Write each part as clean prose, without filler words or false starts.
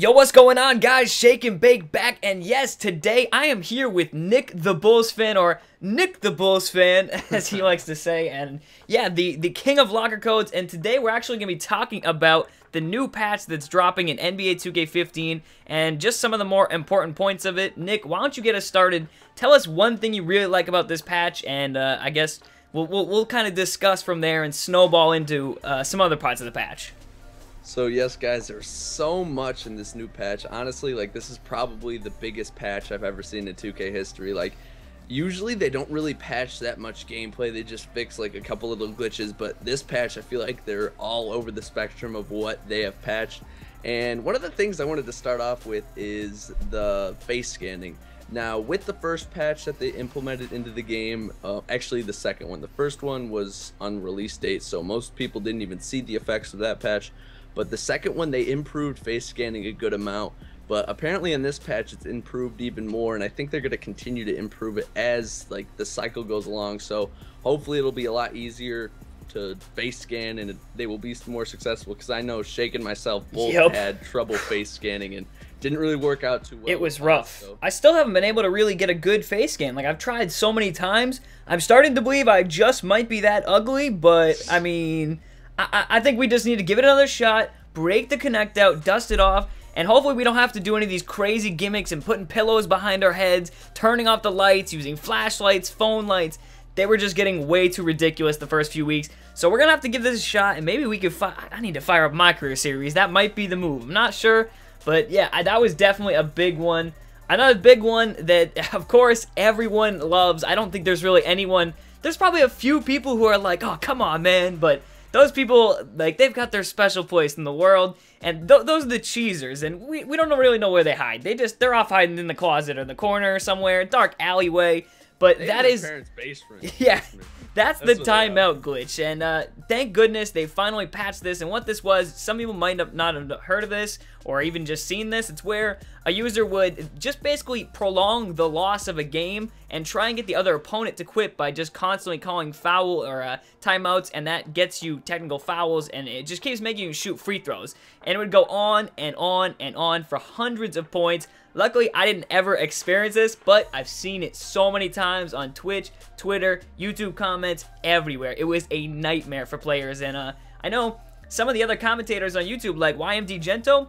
Yo, what's going on, guys? Shake and Bake back, and yes, today I am here with Nick the Bulls fan, or Nick the Bulls fan, as he likes to say, and yeah, the king of locker codes, and today we're actually going to be talking about the new patch that's dropping in NBA 2K15, and just some of the more important points of it. Nick, why don't you get us started? Tell us one thing you really like about this patch, and I guess we'll kind of discuss from there and snowball into some other parts of the patch. So yes, guys, there's so much in this new patch. Honestly, like, this is probably the biggest patch I've ever seen in 2K history. Like, usually they don't really patch that much gameplay. They just fix like a couple little glitches, but this patch, I feel like they're all over the spectrum of what they have patched. And one of the things I wanted to start off with is the face scanning. Now, with the first patch that they implemented into the game, actually the second one, the first one was on release date, so most people didn't even see the effects of that patch. But the second one, they improved face scanning a good amount. But apparently in this patch, it's improved even more, and I think they're going to continue to improve it as like the cycle goes along. So hopefully it'll be a lot easier to face scan, and they will be more successful. Because I know Shake and myself both had trouble face scanning, and didn't really work out too well. It was rough. I still haven't been able to really get a good face scan. Like, I've tried so many times. I'm starting to believe I just might be that ugly, but I mean, I think we just need to give it another shot, break the Connect out, dust it off, and hopefully we don't have to do any of these crazy gimmicks and putting pillows behind our heads, turning off the lights, using flashlights, phone lights. They were just getting way too ridiculous the first few weeks. So we're going to have to give this a shot, and maybe we could I need to fire up my career series. That might be the move. I'm not sure, but yeah, that was definitely a big one. Another big one that, of course, everyone loves. I don't think there's really anyone. There's probably a few people who are like, oh, come on, man, but those people, like, they've got their special place in the world, and those are the cheesers, and we don't really know where they hide. They're off hiding in the closet or the corner or somewhere, dark alleyway, but that is, parents' basement. Yeah, that's the timeout glitch, and thank goodness they finally patched this. And what this was, some people might not have heard of this or even just seen this. It's where a user would just basically prolong the loss of a game and try and get the other opponent to quit by just constantly calling foul or timeouts, and that gets you technical fouls, and it just keeps making you shoot free throws. And it would go on and on and on for hundreds of points. Luckily, I didn't ever experience this, but I've seen it so many times on Twitch, Twitter, YouTube comments, everywhere. It was a nightmare for players, and I know some of the other commentators on YouTube, like YMD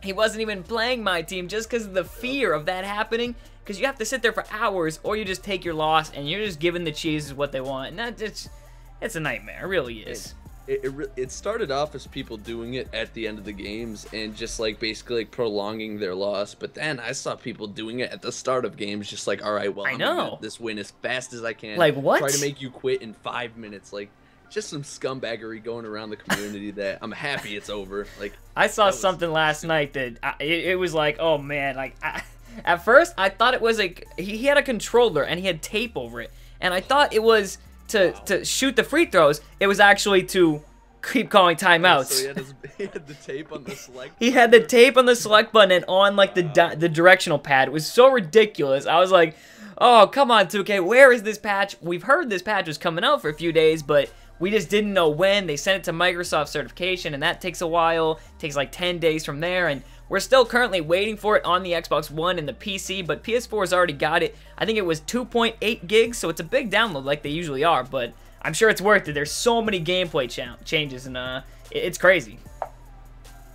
he wasn't even playing my team just because of the fear of that happening, because you have to sit there for hours, or you just take your loss, and you're just giving the cheeses what they want, and it's a nightmare. It really is. It started off as people doing it at the end of the games and just like basically like prolonging their loss, but then I saw people doing it at the start of games, just like, all right, well, I'm gonna get this win as fast as I can. Like, what? Try to make you quit in 5 minutes. Like, just some scumbaggery going around the community that I'm happy it's over. Like, I saw something last night that it was like, oh man, like at first I thought it was like he had a controller and he had tape over it, and I thought it was to shoot the free throws. It was actually to keep calling timeouts. So he had the tape on the select. He had the tape on the select button and on like the directional pad. It was so ridiculous. I was like, oh, come on, 2K, where is this patch? We've heard this patch was coming out for a few days, but we just didn't know when. They sent it to Microsoft certification, and that takes a while. It takes like 10 days from there, and we're still currently waiting for it on the Xbox One and the PC, but PS4 has already got it. I think it was 2.8 gigs, so it's a big download like they usually are, but I'm sure it's worth it. There's so many gameplay changes, and it's crazy.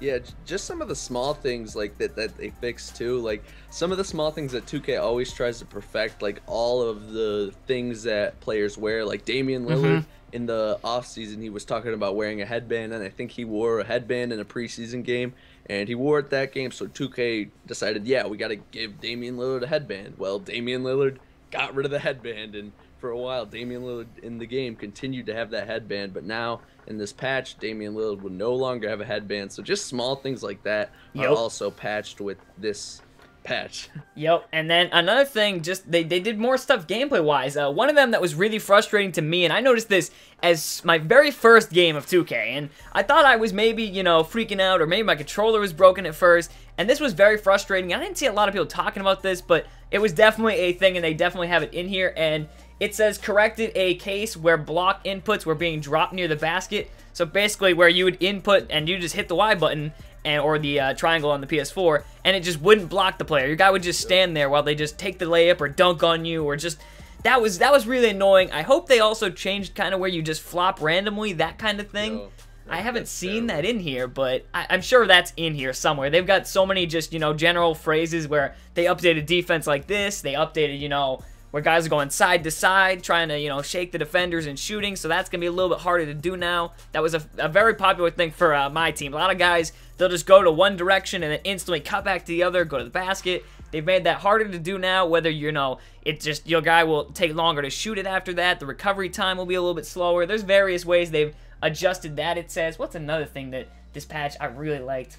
Yeah, just some of the small things like that they fixed too. Like, some of the small things that 2K always tries to perfect, like all of the things that players wear. Like Damian Lillard in the offseason, he was talking about wearing a headband, and I think he wore a headband in a preseason game, and he wore it that game. So 2K decided, yeah, we got to give Damian Lillard a headband. Well, Damian Lillard got rid of the headband, and for a while, Damian Lillard in the game continued to have that headband, but now in this patch, Damian Lillard will no longer have a headband. So just small things like that are also patched with this patch. Yep, and then another thing, just they did more stuff gameplay-wise. One of them that was really frustrating to me, and I noticed this as my very first game of 2K, and I thought I was maybe, you know, freaking out, or maybe my controller was broken at first, and this was very frustrating. I didn't see a lot of people talking about this, but it was definitely a thing, and they definitely have it in here, and it says corrected a case where block inputs were being dropped near the basket. So basically where you would input and you just hit the Y button, and or the triangle on the PS4, and it just wouldn't block the player. Your guy would just stand there while they just take the layup or dunk on you, or just that was really annoying. I hope they also changed kind of where you just flop randomly, that kind of thing. No, I haven't seen that in here, but I'm sure that's in here somewhere. They've got so many just, you know, general phrases where they updated defense like this. They updated, you know, where guys are going side to side, trying to, you know, shake the defenders and shooting. So that's going to be a little bit harder to do now. That was a very popular thing for my team. A lot of guys, they'll just go to one direction and then instantly cut back to the other, go to the basket. They've made that harder to do now, whether, you know, it's just your guy will take longer to shoot it after that. The recovery time will be a little bit slower. There's various ways they've adjusted that, it says. What's another thing that this patch I really liked?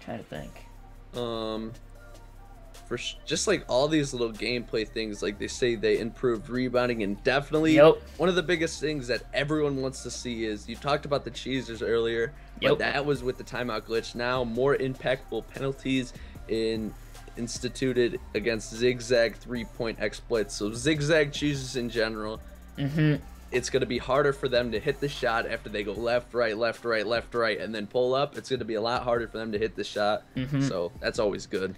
Trying to think. Just like all these little gameplay things, like they say they improved rebounding, and definitely one of the biggest things that everyone wants to see is, you talked about the cheesers earlier, but that was with the timeout glitch. Now more impactful penalties instituted against zigzag 3-point exploits. So zigzag cheeses in general. It's going to be harder for them to hit the shot after they go left, right, left, right, left, right, and then pull up. It's going to be a lot harder for them to hit the shot. So that's always good.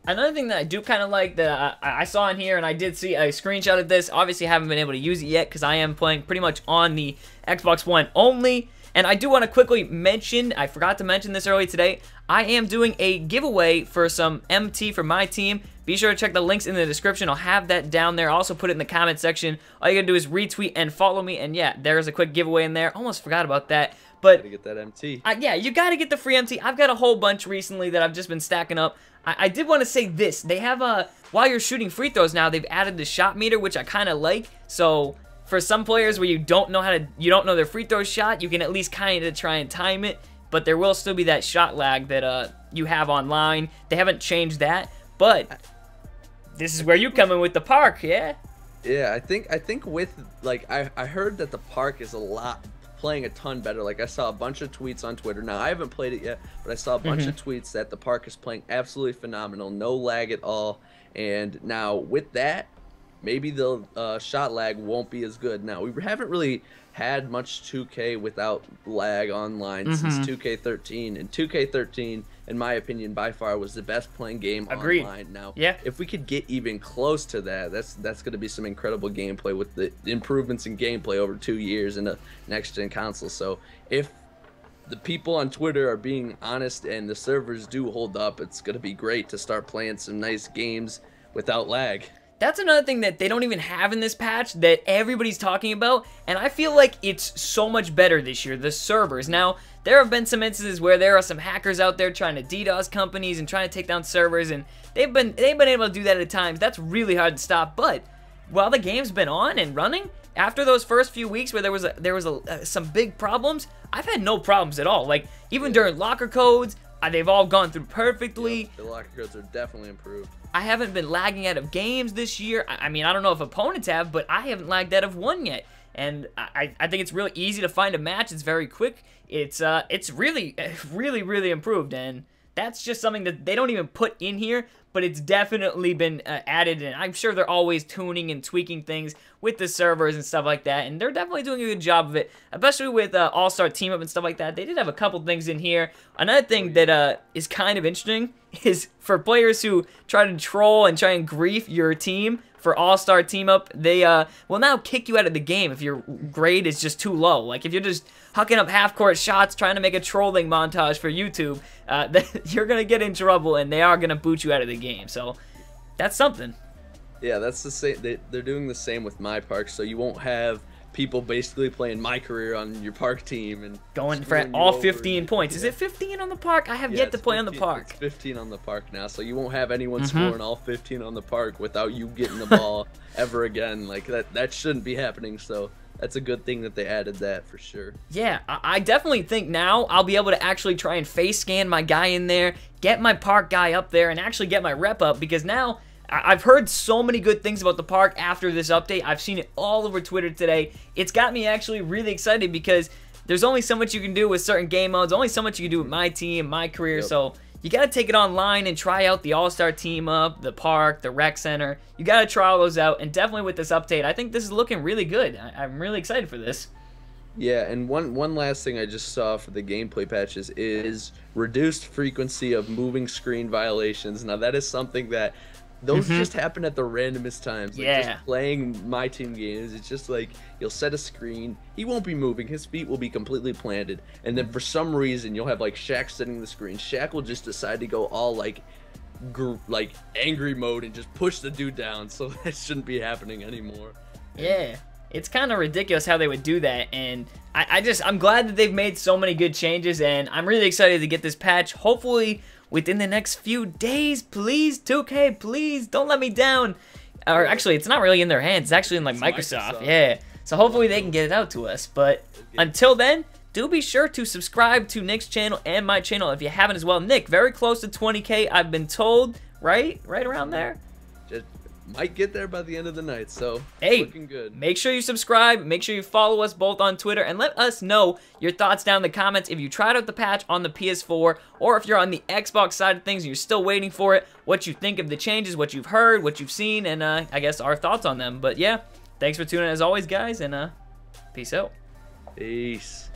Another thing that I do kind of like that I saw in here, and I did see a screenshot of this. Obviously, haven't been able to use it yet because I am playing pretty much on the Xbox One only. And I do want to quickly mention, I forgot to mention this earlier today, I am doing a giveaway for some MT for my team. Be sure to check the links in the description. I'll have that down there. I'll also put it in the comment section. All you gotta do is retweet and follow me. And yeah, there's a quick giveaway in there. Almost forgot about that. But gotta get that MT. Yeah, you gotta get the free MT. I've got a whole bunch recently that I've just been stacking up. I did want to say this. They have while you're shooting free throws now, they've added the shot meter, which I kind of like. So for some players where you don't know their free throw shot, you can at least kind of try and time it. But there will still be that shot lag that you have online. They haven't changed that, but this is where you come in with the park, yeah? Yeah, I think with, like, I heard that the park is playing a ton better. Like, I saw a bunch of tweets on Twitter. Now, I haven't played it yet, but I saw a bunch of tweets that the park is playing absolutely phenomenal. No lag at all. And now, with that, maybe the shot lag won't be as good. Now, we haven't really had much 2K without lag online since 2K13. And 2K13, in my opinion, by far was the best playing game online. Now, if we could get even close to that, that's going to be some incredible gameplay with the improvements in gameplay over 2 years in a next-gen console. So if the people on Twitter are being honest and the servers do hold up, it's going to be great to start playing some nice games without lag. That's another thing that they don't even have in this patch that everybody's talking about, and I feel like it's so much better this year, the servers. Now, there have been some instances where there are some hackers out there trying to DDoS companies and trying to take down servers, and they've been able to do that at times. That's really hard to stop, but while the game's been on and running, after those first few weeks where there was some big problems, I've had no problems at all. Like, even during locker codes, they've all gone through perfectly. The locker codes are definitely improved. I haven't been lagging out of games this year. I mean, I don't know if opponents have, but I haven't lagged out of one yet. And I think it's really easy to find a match. It's very quick. It's really, really improved. And that's just something that they don't even put in here, but it's definitely been added. And I'm sure they're always tuning and tweaking things with the servers and stuff like that. And they're definitely doing a good job of it, especially with All-Star Team Up and stuff like that. They did have a couple things in here. Another thing that is kind of interesting is for players who try to troll and try and grief your team for All-Star Team Up, they will now kick you out of the game if your grade is just too low. Like, if you're just hucking up half-court shots trying to make a trolling montage for YouTube, you're going to get in trouble, and they are going to boot you out of the game. So, that's something. Yeah, that's the same. They're doing the same with my park, so you won't have people basically playing my career on your park team and going for all 15 points. Is it 15 on the park? I have yet to play 15, on the park. It's 15 on the park now, so you won't have anyone scoring all 15 on the park without you getting the ball ever again. Like, that shouldn't be happening, so that's a good thing that they added that for sure. Yeah, I definitely think now I'll be able to actually try and face scan my guy in there, get my park guy up there, and actually get my rep up, because now I've heard so many good things about the park after this update. I've seen it all over Twitter today. It's got me actually really excited because there's only so much you can do with certain game modes, only so much you can do with my team, my career, so you got to take it online and try out the All-Star Team Up, the park, the rec center. You got to try all those out, and definitely with this update, I think this is looking really good. I'm really excited for this. Yeah, and one last thing I just saw for the gameplay patches is reduced frequency of moving screen violations. Now that is something that those just happen at the randomest times. Like Yeah. just playing my team games, it's just like you'll set a screen, he won't be moving, his feet will be completely planted, and then for some reason you'll have like Shaq setting the screen. Shaq will just decide to go all like angry mode and just push the dude down. So that shouldn't be happening anymore. Yeah. It's kind of ridiculous how they would do that, and I'm glad that they've made so many good changes, and I'm really excited to get this patch, hopefully within the next few days. Please, 2K, please, don't let me down. Or actually, it's not really in their hands, it's actually in like Microsoft. Yeah. So hopefully they can get it out to us, but until then, do be sure to subscribe to Nick's channel and my channel if you haven't as well. Nick, very close to 20K, I've been told, right? Right around there? Just might get there by the end of the night, so hey, looking good. Make sure you subscribe, make sure you follow us both on Twitter, and let us know your thoughts down in the comments if you tried out the patch on the PS4, or if you're on the Xbox side of things and you're still waiting for it, what you think of the changes, what you've heard, what you've seen, and I guess our thoughts on them. But yeah, thanks for tuning in as always, guys, and peace out. Peace.